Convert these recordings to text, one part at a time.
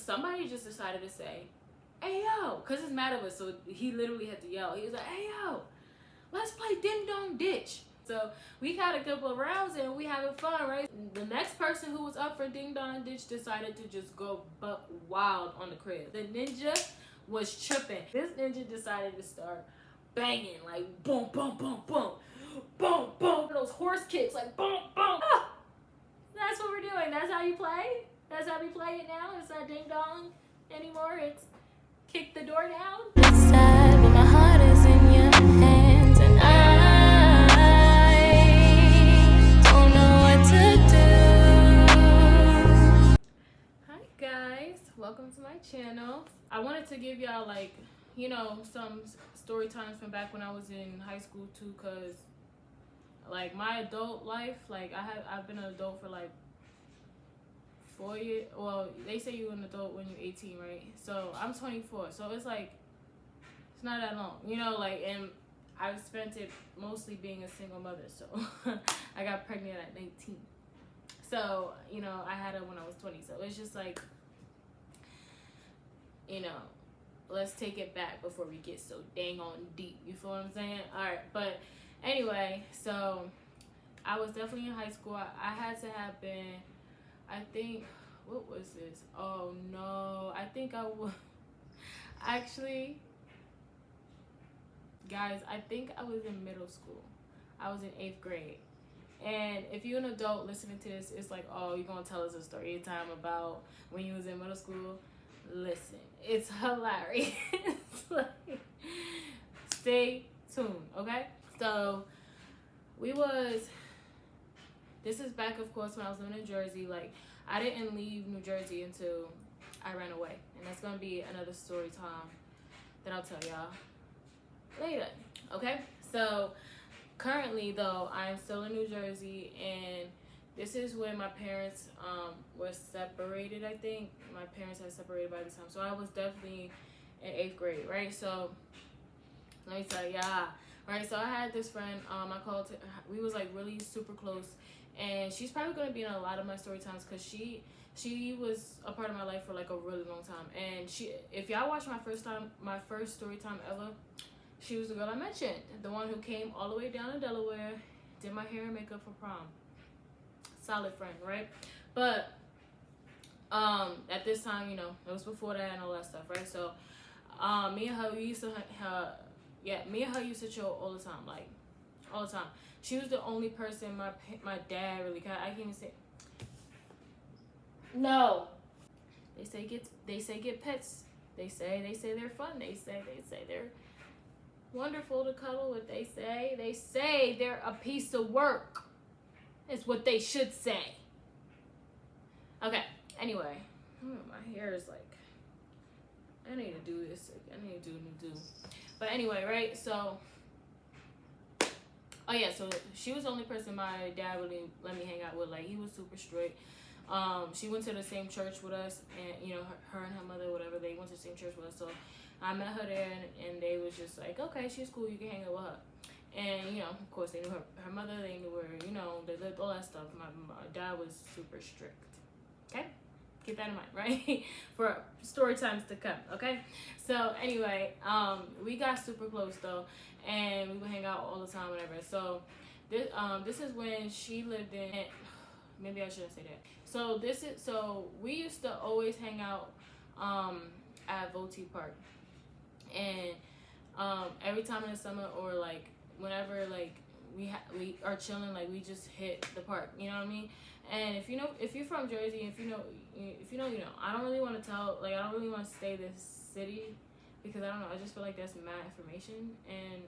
somebody just decided to say, "Hey yo," because it's mad of us, so he literally had to yell. He was like, "Hey yo, let's play Ding Dong Ditch." So we had a couple of rounds and we having fun, right? The next person who was up for Ding Dong Ditch decided to just go buck wild on the crib. The ninja was tripping. This ninja decided to start banging, like boom, boom, boom, boom, boom, boom. Those horse kicks, like boom, boom. Ah! That's what we're doing. That's how you play. That's how we play it now. It's not Ding Dong anymore. It's kick the door down. Inside, but my heart is in your hands, and I don't know what to do. Hi guys, welcome to my channel. I wanted to give y'all like, you know, some story times from back when I was in high school too, cause like my adult life, like I've been an adult for like 4 years. Well, they say you're an adult when you're 18, right? So I'm 24, so it's like it's not that long, you know, like, and I've spent it mostly being a single mother. So I got pregnant at 19. So, you know, I had her when I was 20. So it's just like, you know, let's take it back before we get so dang on deep. You feel what I'm saying? All right. But anyway, so I was definitely in high school. I had to have been, I think, what was this? Oh no, I think I was actually, guys, I think I was in middle school. I was in 8th grade. And if you're an adult listening to this, it's like, oh, you're going to tell us a story time about when you was in middle school. Listen, it's hilarious. Like, stay tuned, okay? So, this is back, of course, when I was living in Jersey. Like, I didn't leave New Jersey until I ran away. And that's going to be another story time that I'll tell y'all later, okay? So, currently, though, I'm still in New Jersey, and this is when my parents were separated, I think. My parents had separated by this time. So I was definitely in 8th grade, right? So let me tell y'all, right? So I had this friend, I called her, we was like really super close. And she's probably going to be in a lot of my story times because she was a part of my life for like a really long time. And if y'all watch my first story time ever, she was the girl I mentioned. The one who came all the way down to Delaware, did my hair and makeup for prom. Solid friend, right? But at this time, you know, it was before that and all that stuff, right? So me and her used to chill all the time, like all the time. She was the only person my dad really I can't even say no. They say get pets. They say they're fun. They say they're wonderful to cuddle with. They say they're a piece of work. Is what they should say. Okay, anyway. My hair is like, I need to do this. I need to do a new do. But anyway, right? So, oh yeah, so she was the only person my dad really let me hang out with. Like, he was super strict. She went to the same church with us, and, you know, her and her mother, whatever, they went to the same church with us. So I met her there, and they was just like, okay, she's cool, you can hang out with her. And, you know, of course, they knew her mother, they knew her, you know, all that stuff. My dad was super strict. Okay? Keep that in mind, right? For story times to come, okay? So, anyway, we got super close, though, and we would hang out all the time, whatever. So, this is when she lived in, maybe I shouldn't say that. So we used to always hang out at Voti Park. And every time in the summer or, like, whenever, like, we are chilling, like, we just hit the park, you know what I mean? And if you're from Jersey, if you know, you know. I don't really want to I don't really want to say this city because I don't know, I just feel like that's mad information, and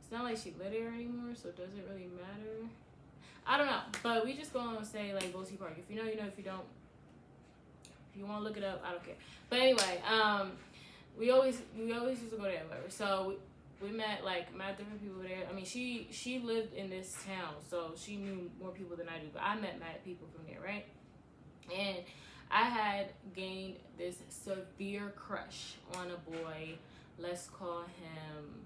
it's not like she live there anymore, so does it really matter? I don't know, but we just gonna say, like, Voti Park. If you know, you know. If you don't, if you want to look it up, I don't care. But anyway, we always used to go there, whatever. So we met mad different people there. I mean, she lived in this town, so she knew more people than I do. But I met mad people from there, right? And I had gained this severe crush on a boy. Let's call him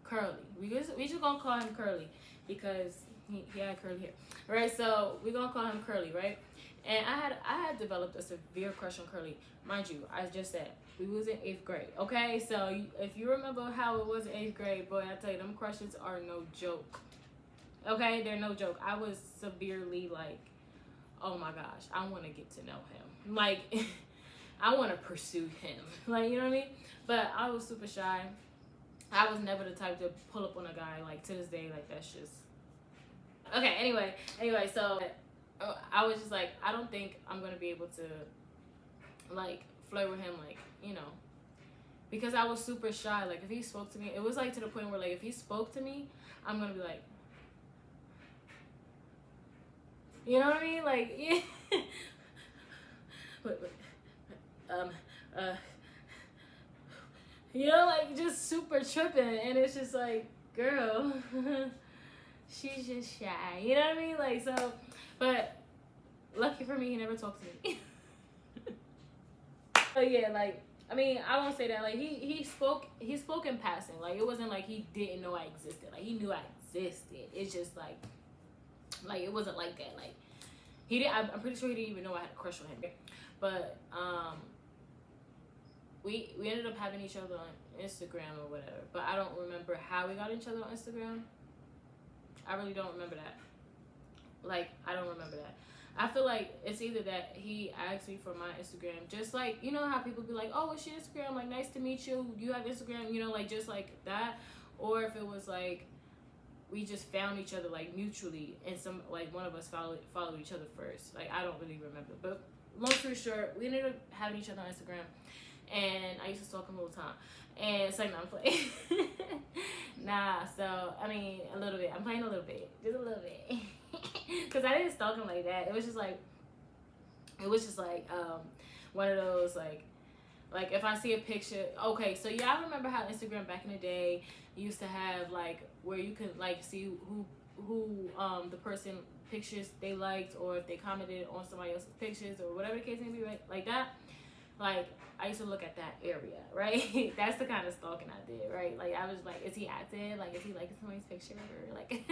Curly. We just gonna call him Curly because he had curly hair, right? So we're gonna call him Curly, right? And I had developed a severe crush on Curly. Mind you, I just said we was in 8th grade. Okay, so if you remember how it was in 8th grade, boy, I tell you, them crushes are no joke. Okay, they're no joke. I was severely like, oh my gosh, I want to get to know him. Like, I want to pursue him. Like, you know what I mean? But I was super shy. I was never the type to pull up on a guy. Like, to this day, like, that's just... Okay, anyway, so I was just like, I don't think I'm going to be able to, like, flirt with him, like, you know, because I was super shy. Like, if he spoke to me, it was, like, to the point where, like, if he spoke to me, I'm going to be like, you know what I mean? Like, yeah. You know, like, just super tripping. And it's just like, girl, she's just shy. You know what I mean? Like, so, but lucky for me, he never talked to me. But yeah, like, I mean, I won't say that. Like, he spoke in passing. Like, it wasn't like he didn't know I existed. Like, he knew I existed. It's just like it wasn't like that. Like, he didn't. I'm pretty sure he didn't even know I had a crush on him. But we ended up having each other on Instagram or whatever. But I don't remember how we got each other on Instagram. I really don't remember that. Like, I don't remember that. I feel like it's either that he asked me for my Instagram, just like, you know how people be like, oh, what's your Instagram? Like, nice to meet you. You have Instagram, you know, like, just like that. Or if it was like, we just found each other, like, mutually, and some, like, one of us followed each other first. Like, I don't really remember. But long story short, we ended up having each other on Instagram, and I used to stalk him all the time. And it's like, no, I'm playing. Nah, so, I mean, a little bit. I'm playing a little bit. Just a little bit. Because I didn't stalk him like that. It was just like, one of those, like if I see a picture, okay, so yeah, I remember how Instagram back in the day used to have, like, where you could, like, see who the person pictures they liked, or if they commented on somebody else's pictures, or whatever the case may be, right? Like that. Like, I used to look at that area, right? That's the kind of stalking I did, right? Like, I was like, is he active? Like, is he liking somebody's picture? Or, like,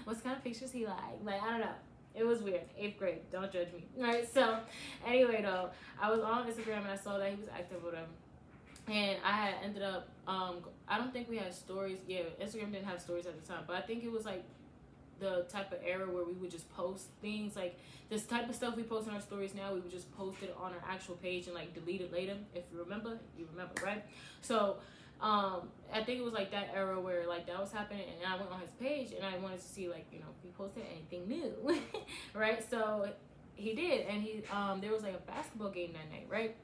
what kind of pictures he like? Like, I don't know. It was weird. 8th grade. Don't judge me. Right? So, anyway, though, I was on Instagram, and I saw that he was active with him. And I had ended up, I don't think we had stories. Yeah, Instagram didn't have stories at the time. But I think it was, like, the type of era where we would just post things, like this type of stuff we post on our stories now, we would just post it on our actual page and, like, delete it later. If you remember, right? So I think it was like that era where, like, that was happening, and I went on his page and I wanted to see, like, you know, if he posted anything new. Right? So he did, and he there was, like, a basketball game that night, right?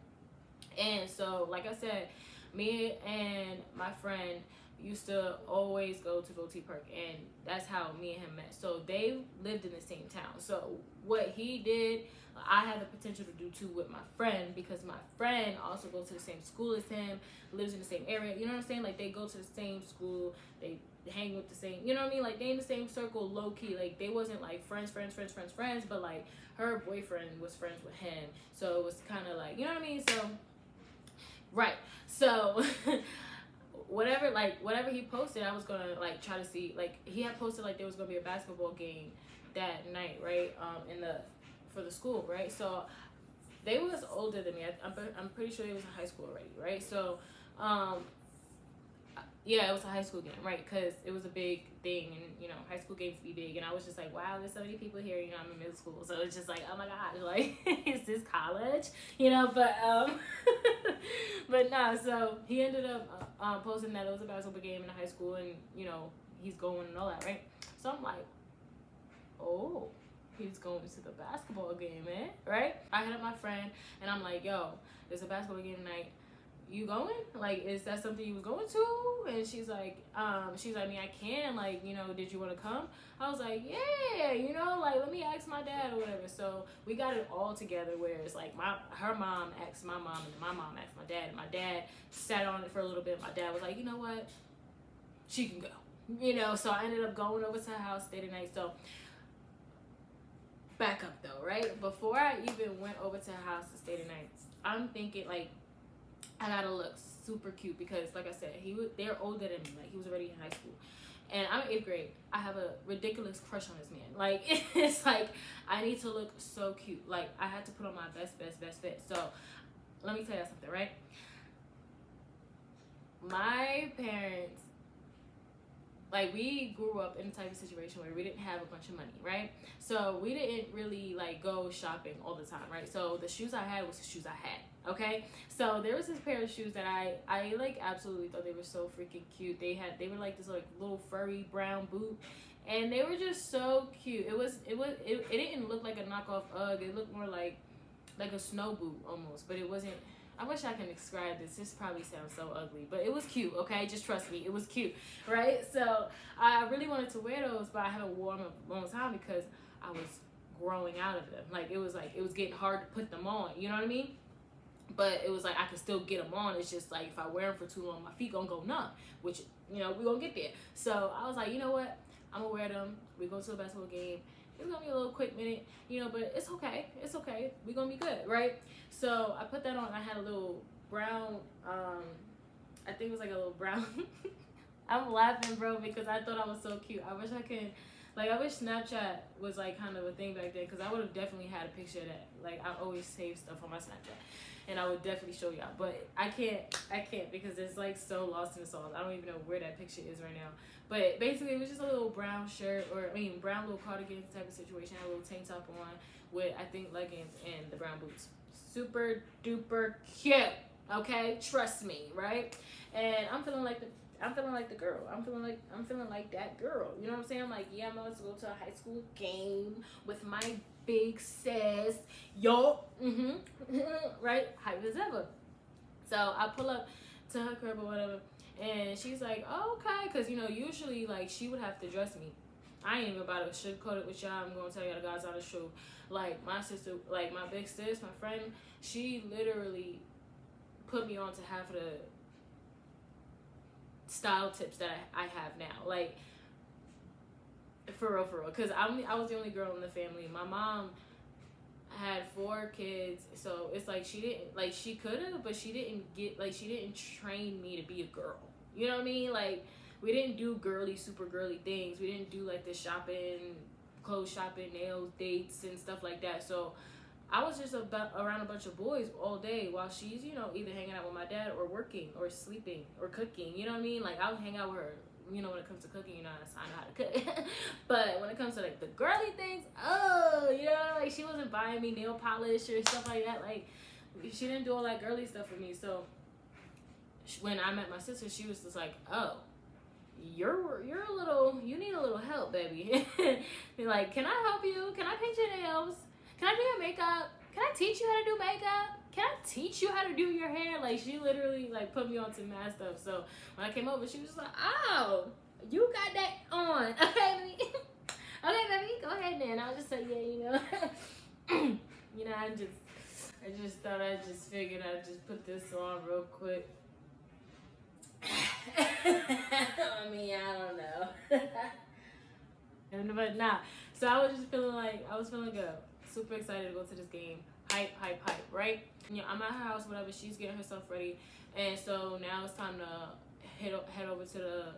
And so, like I said, me and my friend used to always go to Votee Park, and that's how me and him met. So they lived in the same town. So what he did, I had the potential to do too with my friend, because my friend also goes to the same school as him, lives in the same area. You know what I'm saying? Like, they go to the same school, they hang with the same, you know what I mean? Like, they in the same circle, low key. Like, they wasn't like friends, but like her boyfriend was friends with him. So it was kind of like, you know what I mean? So, right. So whatever he posted, I was gonna, like, try to see. Like, he had posted, like, there was gonna be a basketball game that night, right? For the school, right? So they was older than me. I'm pretty sure they was in high school already, right? So yeah, it was a high school game, right? Because it was a big thing, and, you know, high school games be big, and I was just like, wow, there's so many people here. You know, I'm in middle school, so it's just like, oh my god, like, is this college? You know, but but nah. So he ended up posting that it was a basketball game in high school, and, you know, he's going and all that, right? So I'm like, oh, he's going to the basketball game, man, right? I hit up my friend, and I'm like, yo, there's a basketball game tonight. You going? Like, is that something you was going to? And she's like, I mean, I can, like, you know, did you want to come? I was like, yeah, you know, like, let me ask my dad or whatever. So we got it all together, where it's like her mom asked my mom, and my mom asked my dad, and my dad sat on it for a little bit. My dad was like, you know what, she can go, you know. So I ended up going over to her house, stayed the night. So back up though, right? Before I even went over to her house to stay the night, I'm thinking, like, I gotta look super cute, because, like I said, they're older than me. Like, he was already in high school, And I'm in 8th grade. I have a ridiculous crush on this man. Like, it's like, I need to look so cute. Like, I had to put on my best fit. So, let me tell you something, right? My parents, like, we grew up in a type of situation where we didn't have a bunch of money, right? So we didn't really like go shopping all the time, right? So the shoes I had was the shoes I had, okay? So there was this pair of shoes that I like absolutely thought they were so freaking cute. They were like this like little furry brown boot, and they were just so cute. It didn't look like a knockoff UGG. It looked more like a snow boot almost, but it wasn't. I wish I can describe this. This probably sounds so ugly, but it was cute, okay? Just trust me, it was cute, right? So I really wanted to wear those, but I haven't worn them a long time because I was growing out of them. Like, it was getting hard to put them on, you know what I mean? But it was like I could still get them on. It's just like if I wear them for too long, my feet gonna go numb, which, you know, we gonna get there. So I was like, you know what? I'm gonna wear them. We go to a basketball game. It's gonna be a little quick minute, you know, but it's okay. It's okay. We're gonna be good, right? So I put that on. I had a little brown, I think it was like a little brown. I'm laughing, bro, because I thought I was so cute. I wish Snapchat was like kind of a thing back then, because I would have definitely had a picture of that. Like, I always save stuff on my Snapchat, and I would definitely show y'all. But I can't because it's like so lost in the sauce. I don't even know where that picture is right now. But basically, it was just a little brown shirt, brown little cardigan type of situation. I had a little tank top on with, I think, leggings and the brown boots. Super duper cute. Okay, trust me, right? And I'm feeling like the girl. I'm feeling like that girl. You know what I'm saying? I'm like, yeah, I'm about to go to a high school game with my big sis. Yo, right? Hype as ever. So I pull up to her crib or whatever, and she's like, oh, okay, because, you know, usually, like, she would have to dress me. I ain't even about to sugarcoat it with y'all. I'm going to tell y'all the guys on the show. Like, my sister, like, my big sis, my friend, she literally put me on to half of the style tips that I have now. Like, for real. Because I was the only girl in the family. My mom had 4 kids, so it's like she didn't, like, she could have, but she didn't train me to be a girl. You know what I mean? Like, we didn't do super girly things. We didn't do like the shopping, clothes shopping, nails, dates, and stuff like that. So I was just around a bunch of boys all day while she's, you know, either hanging out with my dad or working or sleeping or cooking. You know what I mean? Like, I would hang out with her. You know, when it comes to cooking, you know, I know how to cook. But when it comes to, like, the girly things, you know, like, she wasn't buying me nail polish or stuff like that. Like, she didn't do all that girly stuff for me. So when I met my sister, she was just like, oh, you need a little help, baby. Be like, can I help you? Can I paint your nails? Can I do your makeup? Can I teach you how to do makeup? Can I teach you how to do your hair? Like, she literally, like, put me on to mad stuff. So when I came over, she was like, oh, you got that on. Okay, baby, go ahead then. I'll just say, yeah, you know. You know, I just thought figured I'd just put this on real quick. I mean, I don't know. But nah. So I was feeling good. Super excited to go to this game. Hype, right? You know, I'm at her house, whatever. She's getting herself ready. And so now it's time to head over to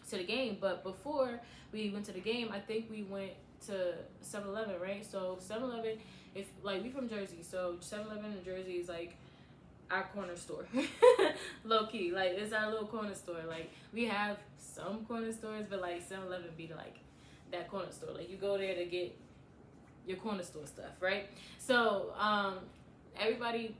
the game. But before we went to the game, I think we went to 7-Eleven, right? So 7-Eleven, if, like, we from Jersey, so 7-Eleven in Jersey is like our corner store. Low key, like, it's our little corner store. Like, we have some corner stores, but like 7-Eleven be like that corner store. Like, you go there to get your corner store stuff, right? So everybody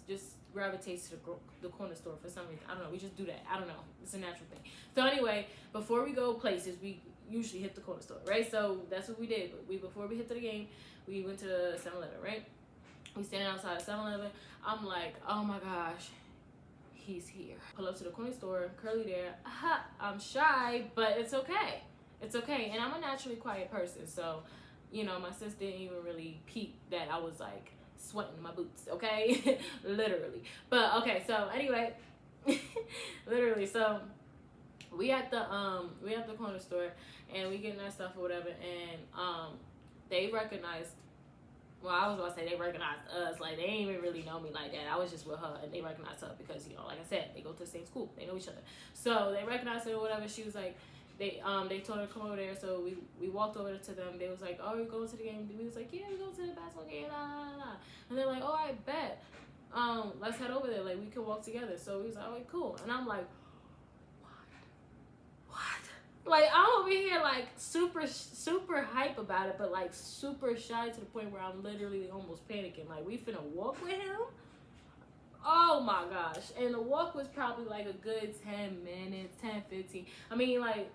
just gravitates to the corner store for some reason. I don't know, we just do that. I don't know, it's a natural thing. So anyway, before we go places, we usually hit the corner store, right? So that's what we did. Before we hit to the game, we went to 7-Eleven, right? We standing outside 7-Eleven. I'm like, oh my gosh, he's here. Pull up to the corner store, Curly there. I'm shy, but it's okay. It's okay. And I'm a naturally quiet person, so, you know, my sis didn't even really peep that I was like sweating my boots, okay? Literally. But okay, so anyway, literally, so we at the corner store, and we getting our stuff or whatever, and they recognized, well, I was about to say they recognized us. Like, they didn't even really know me like that. I was just with her, and they recognized her because, you know, like I said, they go to the same school. They know each other. So they recognized her or whatever. She was like, they told her to come over there, so we walked over to them. They was like, oh, you going to the game? We was like, yeah, we going to the basketball game, la la la. And they're like, oh, I bet. Let's head over there, like we could walk together. So we was like, all right, cool. And I'm like, what? Like, I'm over here like super hype about it, but like super shy to the point where I'm literally almost panicking. Like, we finna walk with him? Oh my gosh. And the walk was probably like a good 10 minutes, 10, 15. I mean, like,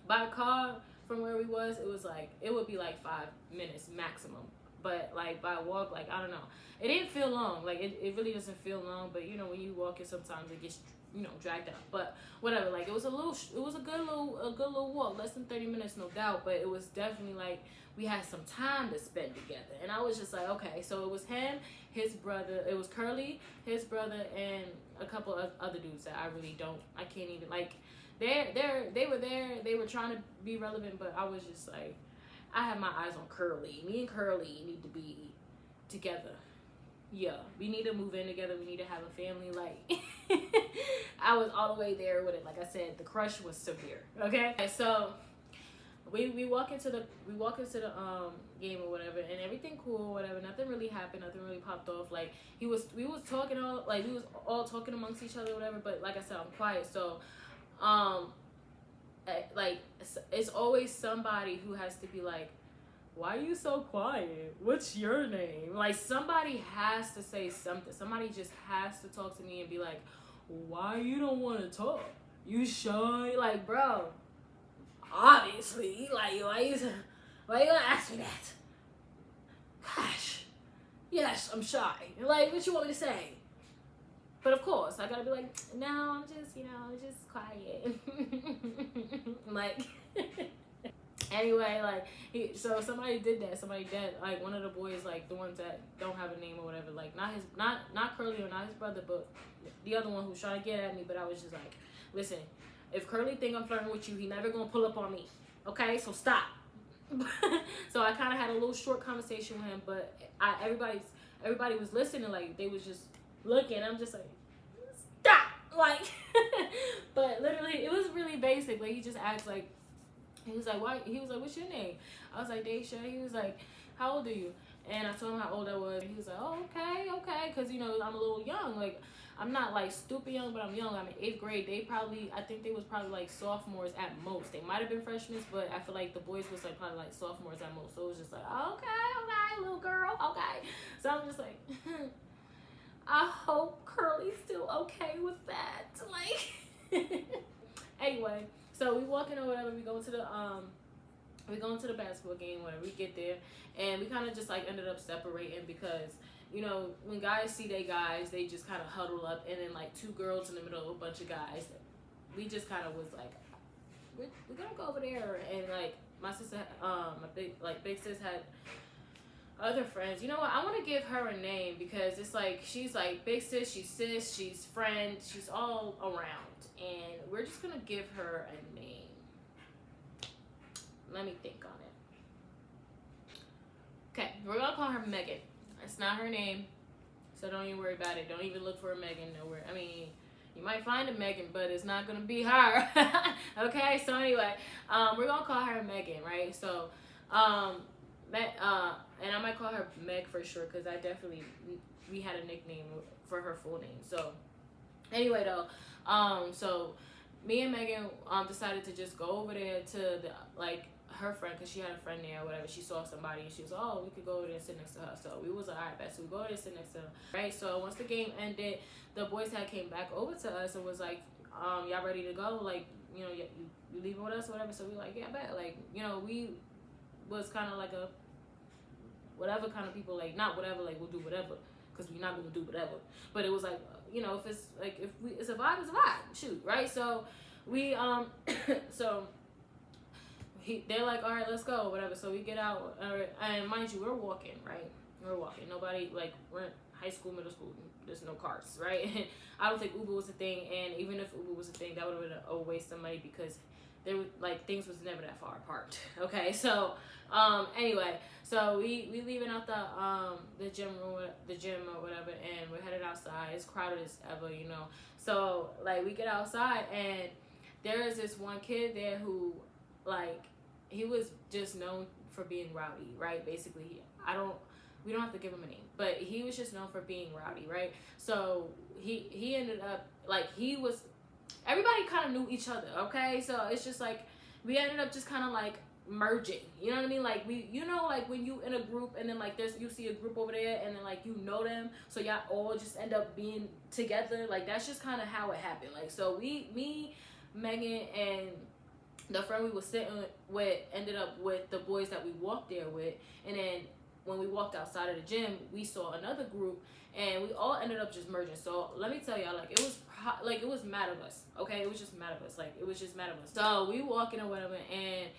by car from where we was, it would be like 5 minutes maximum. But like by walk, like, I don't know. It didn't feel long. Like, it really doesn't feel long, but you know, when you walk it, sometimes it gets, you know, dragged out. But whatever, like, it was a good little walk, less than 30 minutes, no doubt. But it was definitely like we had some time to spend together. And I was just like, okay. So it was him, his brother, it was Curly, his brother, and a couple of other dudes that I can't even, like, they were there, they were trying to be relevant, but I was just like, I have my eyes on Curly. Me and Curly need to be together. Yeah, we need to move in together. We need to have a family. Like, I was all the way there with it. Like I said, the crush was severe. Okay, so we walk into the game or whatever, and everything cool, whatever. Nothing really happened. Nothing really popped off. Like, we was talking all talking amongst each other, or whatever. But like I said, I'm quiet, so like, it's always somebody who has to be like, why are you so quiet? What's your name? Like, somebody has to say something. Somebody just has to talk to me and be like, why you don't want to talk? You shy? Like, bro, obviously, like, why you gonna ask me that? Gosh, yes, I'm shy. Like, what you want me to say? But of course, I gotta be like, no, I'm just quiet. Like, anyway, like, so somebody did that. Like, one of the boys, like, the ones that don't have a name or whatever, like, not Curly or not his brother, but the other one who's trying to get at me. But I was just like, listen, if Curly think I'm flirting with you, he never gonna pull up on me. Okay, so stop. So I kind of had a little short conversation with him, but everybody was listening. Like, they was just looking. I'm just like, stop. Like, but literally, it was really basic. Like, he just asked, like, he was like, why? He was like, what's your name? I was like, Daisha. He was like, how old are you? And I told him how old I was. He was like, oh, okay. Because, you know, I'm a little young. Like, I'm not, like, stupid young, but I'm young. I'm in 8th grade. I think they was probably, like, sophomores at most. They might have been freshmen, but I feel like the boys was, like, probably, like, sophomores at most. So it was just like, okay, little girl, okay. So I'm just like, I hope Curly's still okay with that. Like, anyway, so we walking or whatever. We go to the basketball game. Whatever, we get there, and we kind of just like ended up separating because, you know, when guys see they guys, they just kind of huddle up, and then like 2 girls in the middle of a bunch of guys. We just kind of was like, we're gonna go over there, and like my sister, my big sis had other friends. You know what? I want to give her a name because it's like she's like big sis, she's friend, she's all around, and we're just gonna give her a name. Let me think on it. Okay, we're gonna call her Megan. It's not her name, so don't even worry about it. Don't even look for a Megan nowhere. I mean, you might find a Megan, but it's not gonna be her. Okay, so anyway, we're gonna call her Megan, right? So, and I might call her Meg for sure, because we had a nickname for her full name. So anyway though, so me and Megan decided to just go over there to the, like, her friend, because she had a friend there or whatever. She saw somebody and she was like, oh, we could go over there and sit next to her. So we was like, all right, bet. So we go over there and sit next to her, right? So once the game ended, the boys had came back over to us and was like, y'all ready to go? Like, you know, you leaving with us or whatever? So we like, yeah, bet. Like, you know, we was kind of like a whatever kind of people, like, not whatever, like, we'll do whatever, because we're not going to do whatever. But it was like, you know, if it's like, it's a vibe, it's a vibe. Shoot, right? So we, so they're like, all right, let's go, whatever. So we get out, and mind you, we're walking, right? We're walking. Nobody, like, we're in high school, middle school. There's no cars, right? I don't think Uber was a thing, and even if Uber was a thing, that would have been a waste of money, because there was, like, things was never that far apart. Okay, so anyway, so we leaving out the gym or whatever, and we're headed outside. It's crowded as ever, you know. So like we get outside, and there is this one kid there who, like, he was just known for being rowdy, right? Basically, we don't have to give him a name, but he was just known for being rowdy, right? So he ended up, like, everybody kind of knew each other, okay? So it's just like, we ended up just kind of like merging, you know what I mean? Like, like when you in a group and then like you see a group over there and then like you know them, so y'all all just end up being together. Like, that's just kind of how it happened. Like, so me, Megan, and the friend we was sitting with ended up with the boys that we walked there with, and then when we walked outside of the gym, we saw another group, and we all ended up just merging. So let me tell y'all, like, it was mad of us, okay? It was just mad of us. Like, it was just mad of us. So we walking or whatever, and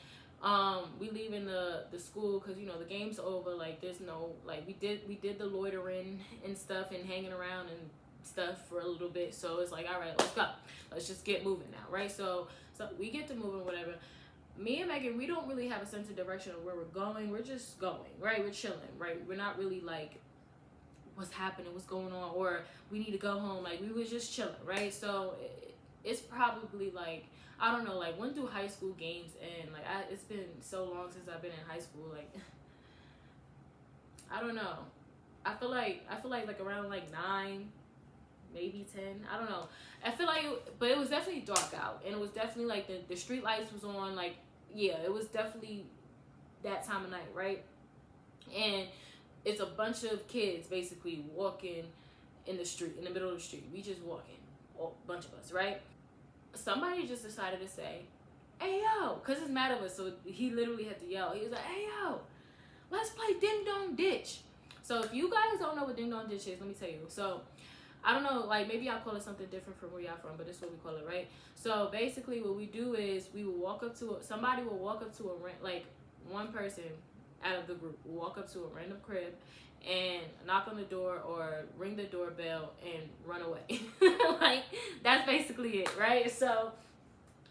we leaving the school because, you know, the game's over. Like, there's no, like, we did the loitering and stuff and hanging around and stuff for a little bit. So it's like, all right, let's go. Let's just get moving now, right? So we get to moving, whatever. Me and Megan, we don't really have a sense of direction of where we're going. We're just going, right? We're chilling, right? We're not really like, what's happening, what's going on, or we need to go home. Like, we was just chilling, right? So it's probably like, I don't know, like, went through high school games, and like it's been so long since I've been in high school. Like, I don't know. I feel like around like 9, maybe 10. I don't know. I feel like, but it was definitely dark out, and it was definitely like the street lights was on. Like, yeah, it was definitely that time of night, right? And it's a bunch of kids basically walking in the street, in the middle of the street. We just walking, a bunch of us, right? Somebody just decided to say, "Hey yo," because it's mad of us, so he literally had to yell. He was like, "Hey yo, let's play Ding Dong Ditch." So if you guys don't know what Ding Dong Ditch is, let me tell you. So I don't know, like, maybe y'all call it something different from where y'all from, but this is what we call it, right? So basically what we do is we will walk up to somebody will walk up to like one person out of the group will walk up to a random crib and knock on the door or ring the doorbell and run away. Like, that's basically it, right? So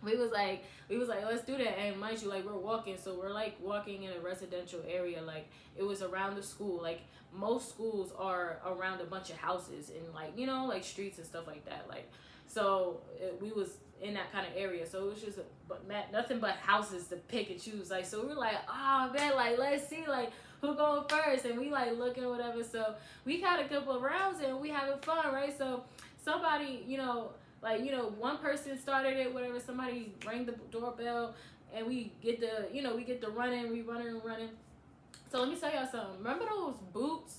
we was like, let's do that. And mind you, like, we're walking, so we're like walking in a residential area. Like, it was around the school. Like, most schools are around a bunch of houses and, like, you know, like streets and stuff like that. Like, so we was in that kind of area, so it was just nothing but houses to pick and choose. Like, so we're like, oh man, like, let's see, like, who going first, and we like looking or whatever. So we had a couple of rounds and we having fun, right? So somebody, you know, like, you know, one person started it, whatever, somebody rang the doorbell, and we get the running, we running. So let me tell y'all something. Remember those boots?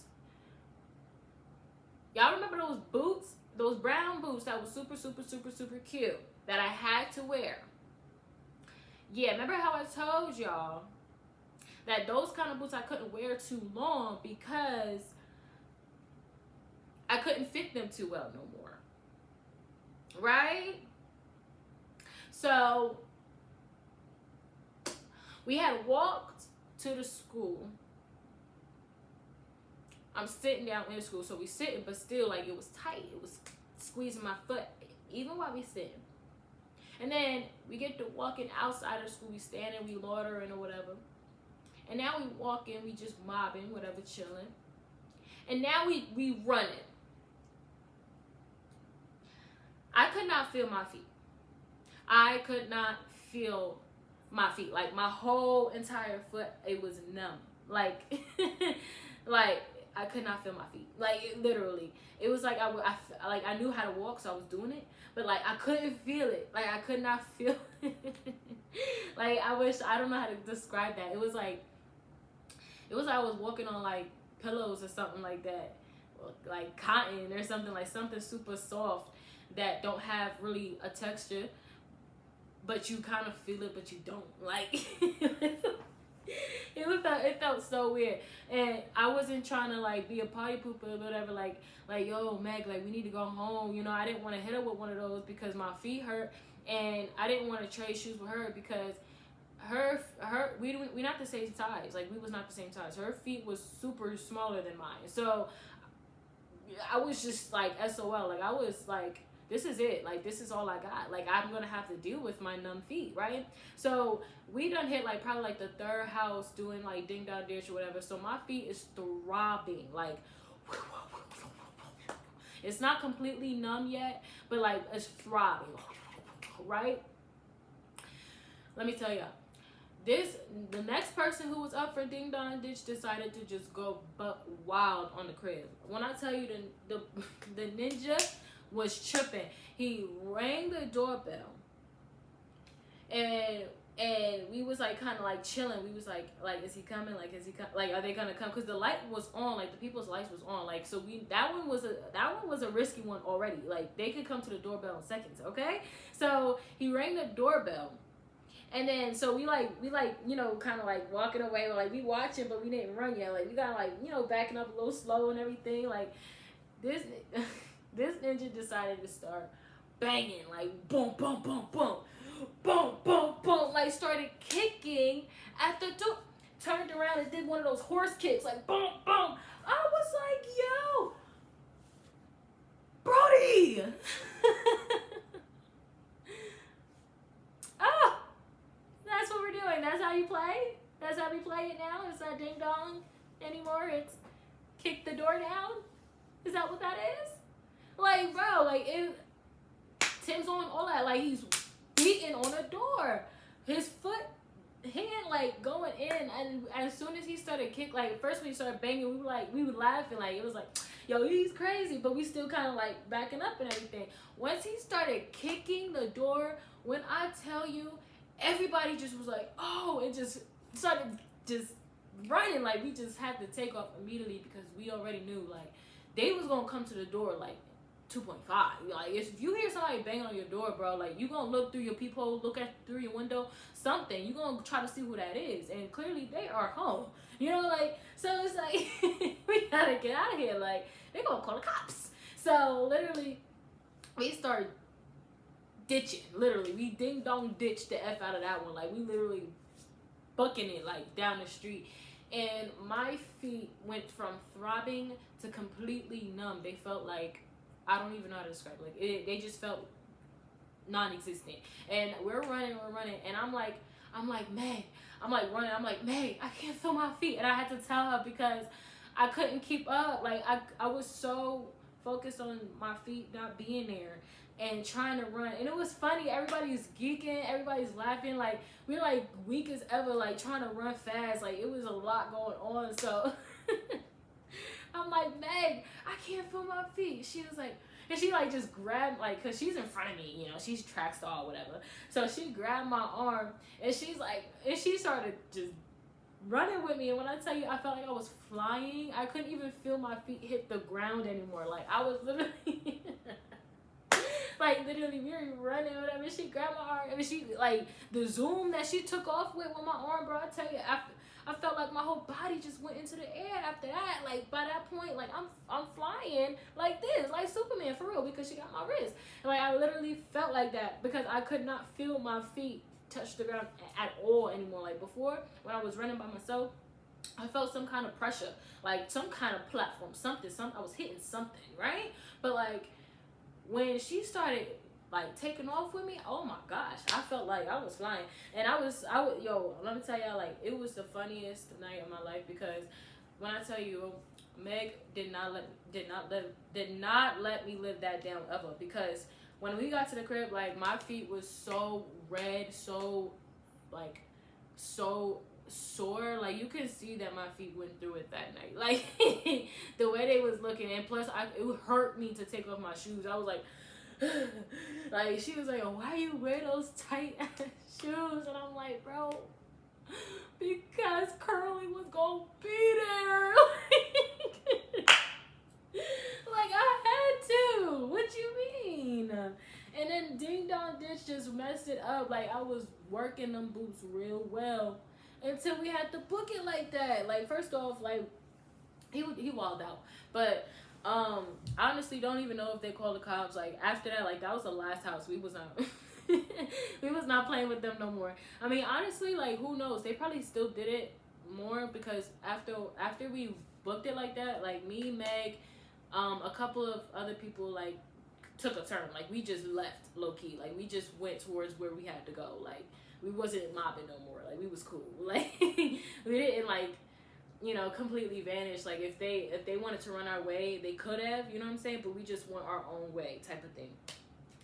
Y'all remember those boots? Those brown boots that was super, super, super, super cute that I had to wear. Yeah, remember how I told y'all that those kind of boots I couldn't wear too long because I couldn't fit them too well no more. Right? So we had walked to the school. I'm sitting down in the school, so we sitting, but still, like, it was tight. It was squeezing my foot, even while we sitting. And then we get to walking outside of the school. We standing, we loitering or whatever. And now we walking, we just mobbing, whatever, chilling. And now we running. I could not feel my feet. I could not feel my feet. Like, my whole entire foot, it was numb. Like, like, I could not feel my feet. Like, literally. It was like I knew how to walk, so I was doing it. But, like, I couldn't feel it. Like, I could not feel it. Like, I don't know how to describe that. It was like I was walking on, like, pillows or something like that. Like, cotton or something, like something super soft that don't have really a texture. But you kind of feel it, but you don't. Like, it felt so weird. And I wasn't trying to, like, be a party pooper or whatever, like, yo, Meg, like, we need to go home. You know, I didn't want to hit her with one of those because my feet hurt, and I didn't want to trade shoes with her because we not the same size. Like, we was not the same size. Her feet was super smaller than mine. So I was just like, SOL. Like, I was like, this is it. Like, this is all I got. Like, I'm going to have to deal with my numb feet, right? So we done hit, like, probably, like, the third house doing, like, Ding Dong Ditch or whatever. So my feet is throbbing. Like, it's not completely numb yet, but, like, it's throbbing, right? let me tell y'all. The next person who was up for Ding Dong Ditch decided to just go buck wild on the crib. When I tell you the ninja was tripping. He rang the doorbell, and we was like kind of like chilling. We was like is he coming? Like is he like are they gonna come? Because the light was on, like the people's lights was on. Like so that one was a risky one already. Like they could come to the doorbell in seconds. Okay, so he rang the doorbell. And then, so we like, you know, kind of like walking away. We're like, we watching, but we didn't run yet. Like, we got like, you know, backing up a little slow and everything. Like, this ninja decided to start banging. Like, boom, boom, boom, boom. Boom, boom, boom. Like, started kicking at the door. Turned around and did one of those horse kicks. Like, boom, boom. I was like, yo, Brody. Oh. That's what we're doing. That's how you play? That's how we play it now? It's not ding dong anymore. It's kick the door down? Is that what that is? Like, bro, like, Tim's on all that. Like, he's beating on the door. His hand, like, going in. And as soon as he started kick, like, first when he started banging, we were laughing. Like, it was like, yo, he's crazy. But we still kind of, like, backing up and everything. Once he started kicking the door, when I tell you, everybody just was like, oh, and just started just running. Like, we just had to take off immediately because we already knew, like, they was going to come to the door, like, 2.5. Like, if you hear somebody banging on your door, bro, like, you going to look through your peephole, through your window, something. You going to try to see who that is. And clearly, they are home. You know, like, so it's like, we got to get out of here. Like, they going to call the cops. So, literally, we started ditching. Literally, we ding dong ditched the F out of that one. Like, we literally bucking it, like, down the street. And my feet went from throbbing to completely numb. They felt like, I don't even know how to describe it. Like, they just felt non-existent. And we're running, and I'm like, Meg, I'm like running, I'm like, Meg, I can't feel my feet. And I had to tell her because I couldn't keep up. Like, I was so focused on my feet not being there and trying to run. And it was funny. Everybody's geeking. Everybody's laughing. Like, we were, like, weak as ever, like, trying to run fast. Like, it was a lot going on. So, I'm like, Meg, I can't feel my feet. She was like, and she, like, just grabbed, like, because she's in front of me, you know. She's track star or whatever. So, she grabbed my arm, and she's like, and she started just running with me. And when I tell you, I felt like I was flying. I couldn't even feel my feet hit the ground anymore. Like, I was literally... Like, literally, we were running or whatever. She grabbed my arm. And she, like, the zoom that she took off with my arm, bro, I tell you, I felt like my whole body just went into the air after that. Like, by that point, like, I'm flying like this, like Superman, for real, because she got my wrist. And, like, I literally felt like that because I could not feel my feet touch the ground at all anymore. Like, before, when I was running by myself, I felt some kind of pressure, like, some kind of platform, something, I was hitting something, right? But, like, when she started, like, taking off with me, oh my gosh, I felt like I was flying. And yo, let me tell y'all, like, it was the funniest night of my life because when I tell you, Meg did not let me live that down ever. Because when we got to the crib, like, my feet was so red, so, like, so sore. Like, you could see that my feet went through it that night. Like, the way they was looking. And plus, it hurt me to take off my shoes. I was like, like, she was like, oh, why you wear those tight ass shoes? And I'm like, bro, because Curly was gonna be there. Like, I had to. What you mean? And then Ding Dong Ditch just messed it up. Like, I was working them boots real well until we had to book it like that. Like, first off, like, he wilded out. But honestly, don't even know if they called the cops. Like, after that, like, that was the last house. We was not we was not playing with them no more. I mean, honestly, like, who knows? They probably still did it more because after we booked it like that, like, me, Meg, a couple of other people, like, took a turn. Like, we just left low-key. Like, we just went towards where we had to go. Like, we wasn't mobbing no more. Like, we was cool. Like, we didn't, like, you know, completely vanish. Like, if they wanted to run our way, they could have, you know what I'm saying? But we just went our own way type of thing.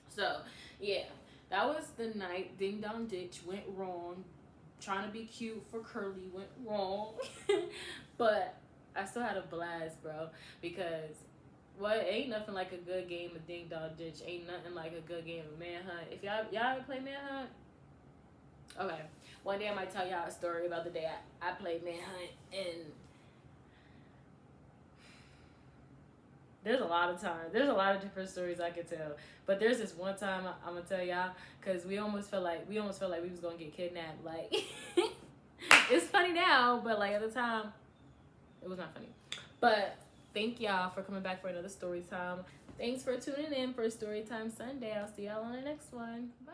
So, yeah. that was the night Ding Dong Ditch went wrong. Trying to be cute for Curly went wrong. But I still had a blast, bro, because ain't nothing like a good game of Ding Dong Ditch. Ain't nothing like a good game of Manhunt. If y'all ever play Manhunt, okay, one day I might tell y'all a story about the day I played Manhunt. And there's a lot of times, there's a lot of different stories I could tell, but there's this one time I'm gonna tell y'all, because we almost felt like we was gonna get kidnapped. Like, it's funny now, but like at the time it was not funny. But thank y'all for coming back for another story time. Thanks for tuning in for Storytime Sunday. I'll see y'all on the next one. Bye.